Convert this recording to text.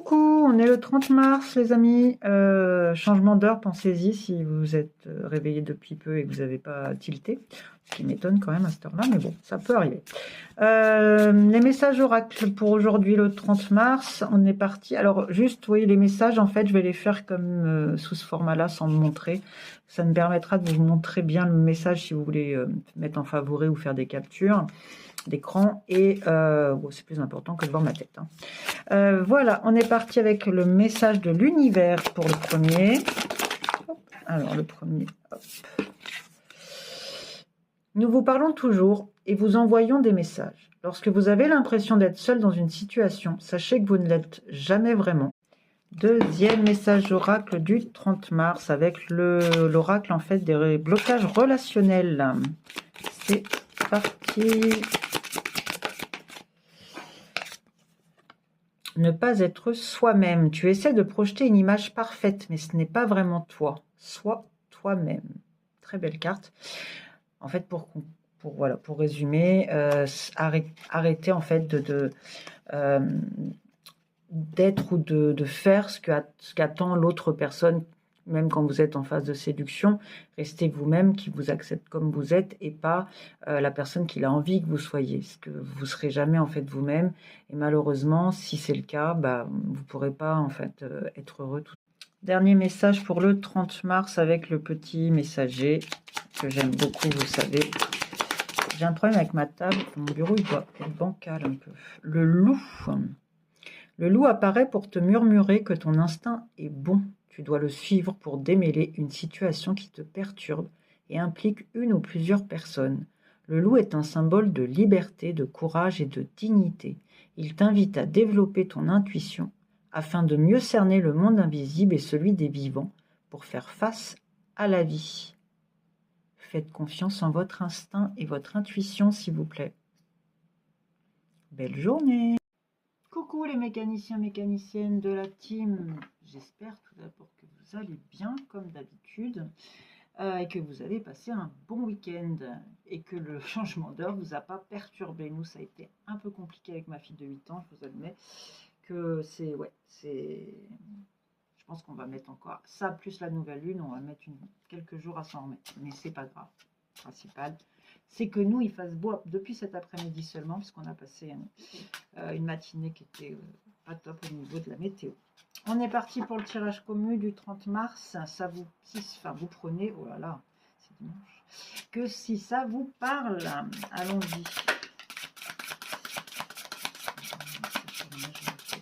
Coucou, on est le 30 mars les amis, changement d'heure, pensez-y si vous êtes réveillé depuis peu et que vous n'avez pas tilté, ce qui m'étonne quand même à cette heure-là, mais bon, ça peut arriver. Les messages oracles pour aujourd'hui le 30 mars, on est parti. Alors juste, vous voyez les messages, en fait je vais les faire comme sous ce format-là sans me montrer. Ça me permettra de vous montrer bien le message si vous voulez mettre en favori ou faire des captures d'écran, et bon, c'est plus important que de voir ma tête, hein. Voilà, on est parti avec le message de l'univers pour le premier. Hop, alors le premier, hop. Nous vous parlons toujours et vous envoyons des messages. Lorsque vous avez l'impression d'être seul dans une situation, sachez que vous ne l'êtes jamais vraiment. Deuxième message oracle du 30 mars avec l'oracle en fait des blocages relationnels. C'est parti. Ne pas être soi-même. Tu essaies de projeter une image parfaite, mais ce n'est pas vraiment toi. Sois toi-même. Très belle carte. En fait, pour résumer, arrêtez en fait d'être ou de faire ce qu'attend l'autre personne, même quand vous êtes en phase de séduction. Restez vous-même, qui vous accepte comme vous êtes, et pas la personne qu'il a envie que vous soyez. Parce que vous serez jamais en fait vous-même, et malheureusement, si c'est le cas, vous pourrez pas en fait être heureux tout. Dernier message pour le 30 mars avec le petit messager que j'aime beaucoup, vous savez. J'ai un problème avec ma table, mon bureau il doit être bancal un peu. Le loup. Le loup apparaît pour te murmurer que ton instinct est bon. Tu dois le suivre pour démêler une situation qui te perturbe et implique une ou plusieurs personnes. Le loup est un symbole de liberté, de courage et de dignité. Il t'invite à développer ton intuition afin de mieux cerner le monde invisible et celui des vivants pour faire face à la vie. Faites confiance en votre instinct et votre intuition, s'il vous plaît. Belle journée! Coucou les mécaniciens, mécaniciennes de la team. J'espère tout d'abord que vous allez bien comme d'habitude et que vous avez passé un bon week-end et que le changement d'heure ne vous a pas perturbé. Nous, ça a été un peu compliqué avec ma fille de 8 ans, je vous admets que je pense qu'on va mettre encore ça plus la nouvelle lune, on va mettre quelques jours à s'en remettre, mais c'est pas grave. Le principal, c'est que nous, il fasse beau depuis cet après-midi seulement, parce qu'on a passé une matinée qui était pas top au niveau de la météo. On est parti pour le tirage commun du 30 mars. Ça vous, vous prenez, oh là là, c'est dimanche, que si ça vous parle, allons-y.